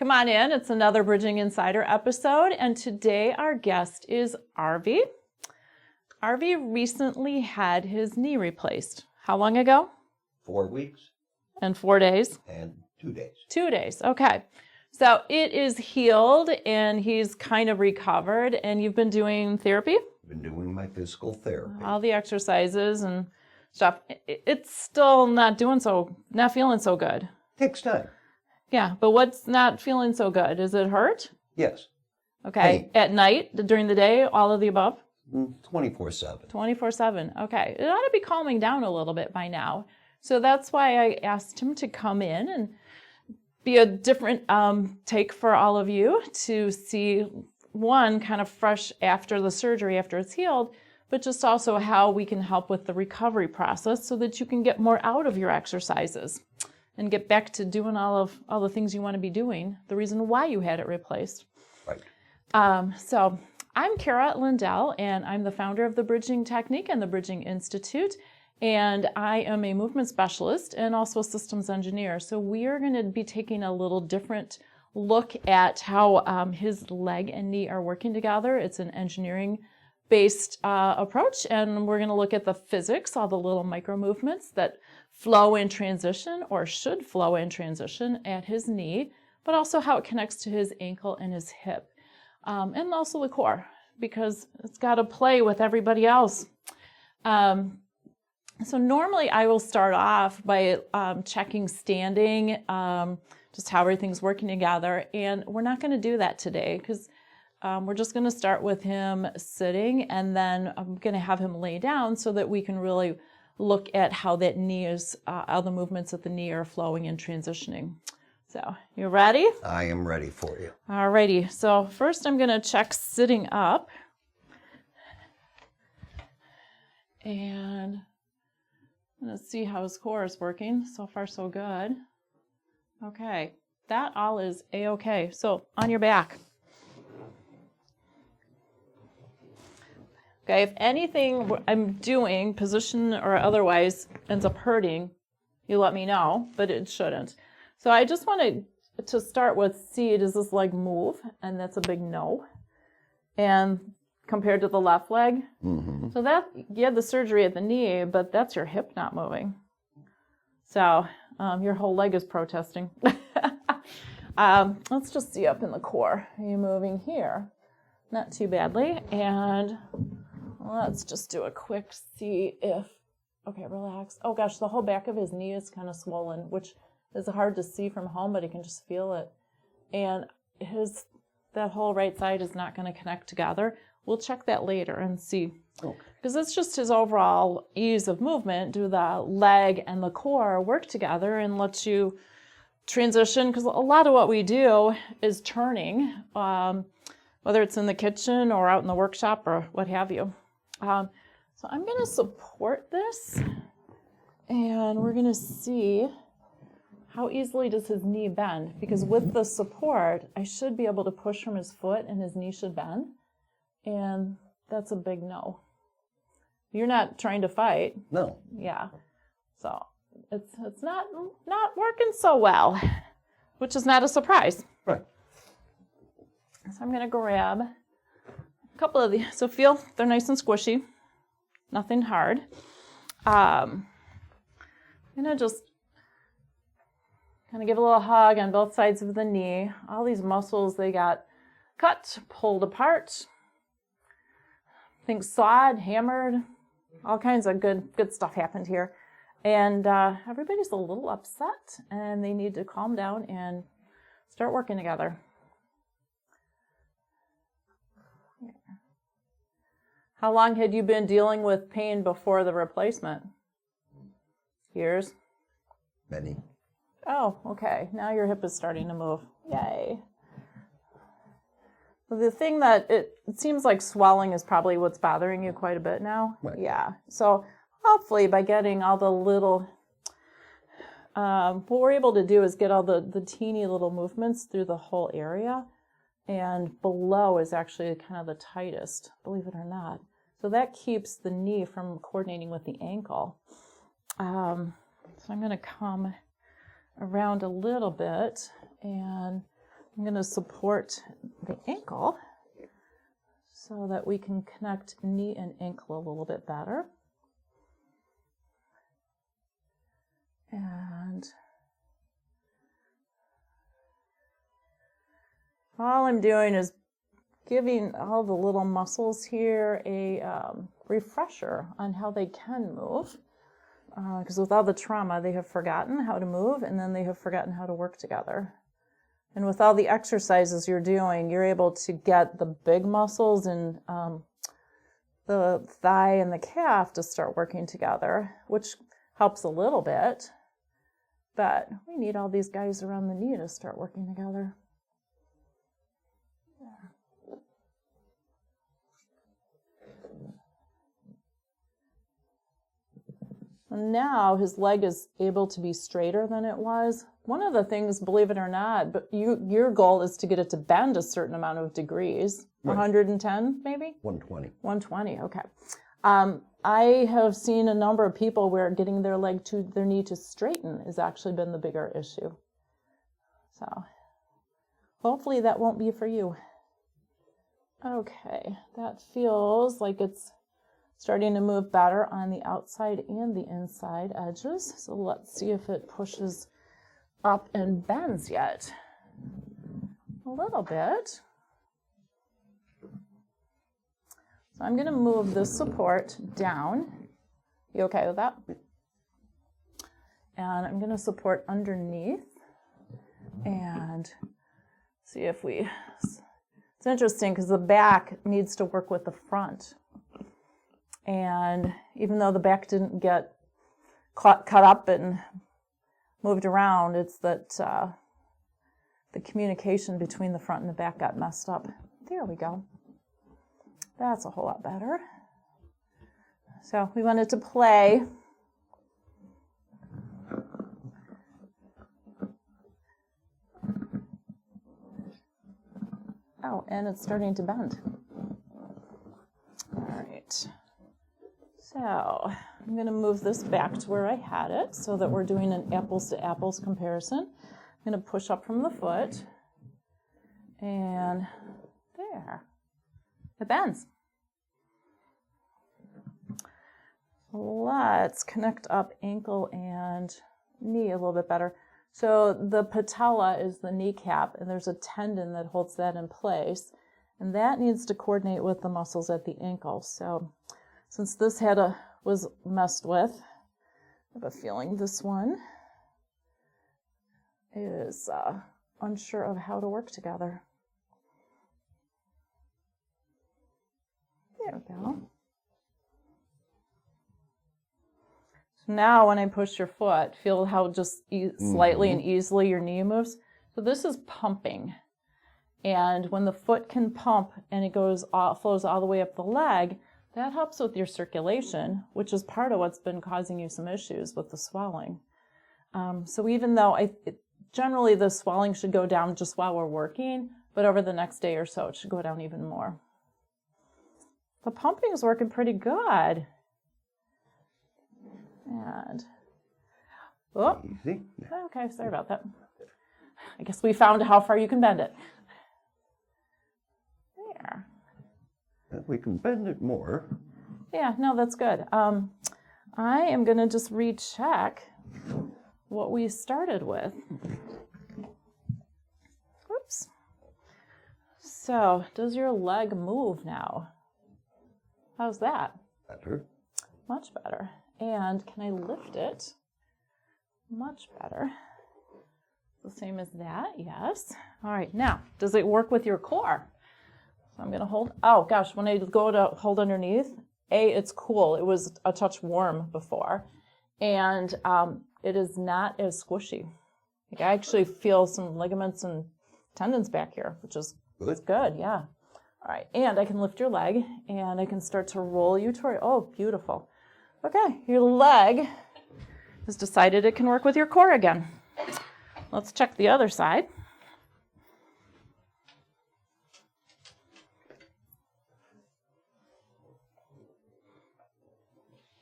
Come on in. It's another Bridging Insider episode, and today our guest is Arvey. Arvey recently had his knee replaced. How long ago? 4 weeks. And 4 days? And 2 days. 2 days, okay. So it is healed, and he's kind of recovered, and you've been doing therapy? Been doing my physical therapy. All the exercises and stuff. It's still not feeling so good. Takes time. Yeah, but what's not feeling so good? Does it hurt? Yes. Okay. Pain. At night, during the day, all of the above? 24/7. 24/7. Okay. It ought to be calming down a little bit by now. So that's why I asked him to come in and be a different take for all of you to see, one, kind of fresh after the surgery, after it's healed, but just also how we can help with the recovery process so that you can get more out of your exercises and get back to doing all the things you want to be doing, the reason why you had it replaced. Right. So I'm Kara Lindell, and I'm the founder of the Bridging Technique and the Bridging Institute, and I am a movement specialist and also a systems engineer. So we are going to be taking a little different look at how his leg and knee are working together. It's an engineering-based approach, and we're going to look at the physics, all the little micro movements that flow in transition or should flow in transition at his knee, but also how it connects to his ankle and his hip, and also the core, because it's got to play with everybody else. So normally I will start off by checking standing, just how everything's working together, and we're not going to do that today because we're just going to start with him sitting, and then I'm going to have him lay down so that we can really look at how that knee is, how the movements of the knee are flowing and transitioning. So, you ready? I am ready for you. Alrighty, so first I'm going to check sitting up. And I'm going to see how his core is working. So far, so good. Okay, that all is A-okay. So, on your back. Okay, if anything I'm doing, position or otherwise, ends up hurting, you let me know, but it shouldn't. So I just wanted to start with, see, does this leg move? And that's a big no. And compared to the left leg. Mm-hmm. So that, you had the surgery at the knee, but that's your hip not moving. So your whole leg is protesting. Let's just see up in the core. Are you moving here? Not too badly. And let's just do a quick see if, okay, relax. Oh gosh, the whole back of his knee is kind of swollen, which is hard to see from home, but he can just feel it. And that whole right side is not going to connect together. We'll check that later and see. Because it's just his overall ease of movement. Do the leg and the core work together and let you transition? Because a lot of what we do is turning, whether it's in the kitchen or out in the workshop or what have you. So I'm going to support this, and we're going to see how easily does his knee bend. Because with the support, I should be able to push from his foot and his knee should bend. And that's a big no. You're not trying to fight. No. Yeah. So it's not working so well, which is not a surprise. Right. So I'm going to grab a couple of these. So feel they're nice and squishy. Nothing hard. I'm going to just kind of give a little hug on both sides of the knee. All these muscles, they got cut, pulled apart. Think sawed, hammered, all kinds of good stuff happened here. And everybody's a little upset, and they need to calm down and start working together. How long had you been dealing with pain before the replacement? Years? Many. Oh, okay. Now your hip is starting to move. Yay. The thing that it seems like swelling is probably what's bothering you quite a bit now. Right. Yeah. So hopefully by getting all the little, what we're able to do is get all the teeny little movements through the whole area. And below is actually kind of the tightest, believe it or not. So that keeps the knee from coordinating with the ankle. So I'm going to come around a little bit, and I'm I'm going to support the ankle so that we can connect knee and ankle a little bit better. And all I'm doing is giving all the little muscles here a refresher on how they can move. Because with all the trauma, they have forgotten how to move, and then they have forgotten how to work together. And with all the exercises you're doing, you're able to get the big muscles in the thigh and the calf to start working together, which helps a little bit. But we need all these guys around the knee to start working together. And now his leg is able to be straighter than it was. One of the things, believe it or not, but your goal is to get it to bend a certain amount of degrees. Right. 110 maybe? 120. 120, okay. I have seen a number of people where getting their knee to straighten has actually been the bigger issue. So hopefully that won't be for you. Okay, that feels like it's starting to move better on the outside and the inside edges. So let's see if it pushes up and bends yet. A little bit. So I'm going to move this support down. You okay with that? And I'm going to support underneath and see if we... It's interesting because the back needs to work with the front. And even though the back didn't get cut up and moved around, it's that the communication between the front and the back got messed up. There we go. That's a whole lot better. So we wanted to play. Oh, and it's starting to bend. All right. So I'm going to move this back to where I had it so that we're doing an apples to apples comparison. I'm going to push up from the foot, and there, it bends. Let's connect up ankle and knee a little bit better. So the patella is the kneecap, and there's a tendon that holds that in place, and that needs to coordinate with the muscles at the ankle. So since this was messed with, I have a feeling this one is unsure of how to work together. There we go. So now when I push your foot, feel how just slightly and easily your knee moves. So this is pumping. And when the foot can pump and it flows all the way up the leg, that helps with your circulation, which is part of what's been causing you some issues with the swelling. So even though generally the swelling should go down just while we're working, but over the next day or so, it should go down even more. The pumping is working pretty good. And, Easy. Okay, sorry about that. I guess we found how far you can bend it. There. We can bend it more. Yeah, no, that's good. I am going to just recheck what we started with. Whoops. So, does your leg move now? How's that? Better. Much better. And can I lift it? Much better. The same as that, yes. All right, now, does it work with your core? So I'm going to hold, oh gosh, when I go to hold underneath, it's cool. It was a touch warm before. And it is not as squishy. Like I actually feel some ligaments and tendons back here, which is good, yeah. All right, and I can lift your leg, and I can start to roll you toward, oh, beautiful. Okay, your leg has decided it can work with your core again. Let's check the other side.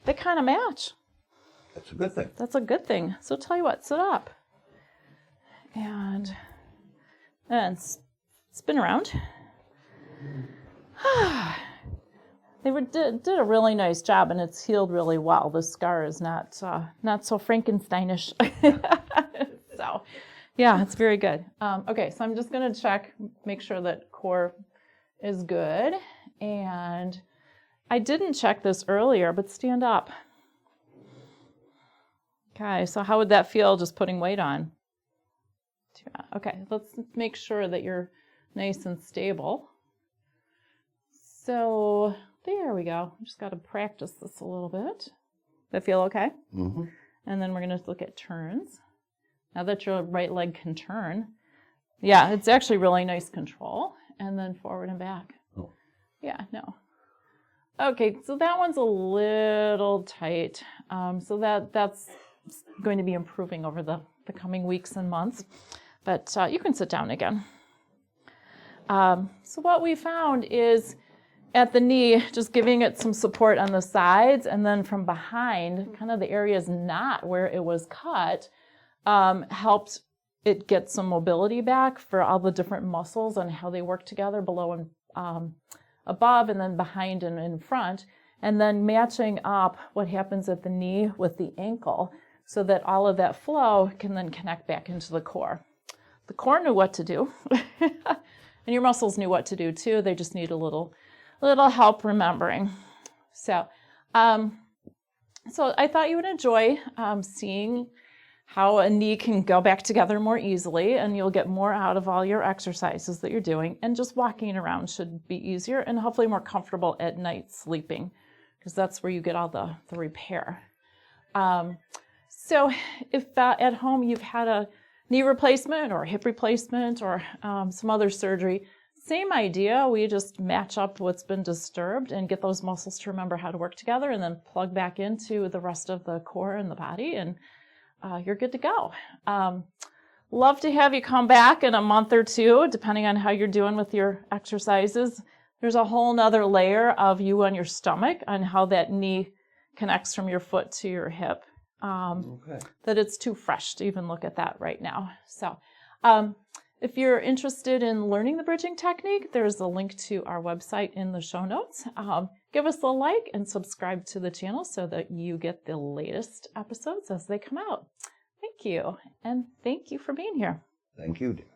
They kind of match. That's a good thing. That's a good thing. So tell you what, sit up. And And spin around. They did a really nice job, and it's healed really well. The scar is not so Frankensteinish. So, yeah, it's very good. Okay, so I'm just going to check, make sure that core is good. And I didn't check this earlier, but stand up. Okay, so how would that feel just putting weight on? Okay, let's make sure that you're nice and stable. So there we go. Just got to practice this a little bit. That feel okay? Mm-hmm. And then we're going to look at turns. Now that your right leg can turn. Yeah, it's actually really nice control. And then forward and back. Oh. Yeah, no. Okay, so that one's a little tight. So that's going to be improving over the coming weeks and months. But you can sit down again. So what we found is at the knee, just giving it some support on the sides, and then from behind, kind of the areas not where it was cut, helped it get some mobility back for all the different muscles and how they work together below and above, and then behind and in front, and then matching up what happens at the knee with the ankle so that all of that flow can then connect back into the core. The core knew what to do, and your muscles knew what to do too. They just need a little help remembering. So I thought you would enjoy seeing how a knee can go back together more easily, and you'll get more out of all your exercises that you're doing, and just walking around should be easier and hopefully more comfortable at night sleeping, because that's where you get all the repair. So if at home you've had a knee replacement or hip replacement or some other surgery, same idea. We just match up what's been disturbed and get those muscles to remember how to work together, and then plug back into the rest of the core and the body, and you're good to go. Love to have you come back in a month or two, depending on how you're doing with your exercises. There's a whole nother layer of you on your stomach on how that knee connects from your foot to your hip. That it's too fresh to even look at that right now. So if you're interested in learning the bridging technique, there's a link to our website in the show notes. Give us a like and subscribe to the channel so that you get the latest episodes as they come out. Thank you, and thank you for being here. Thank you, dear.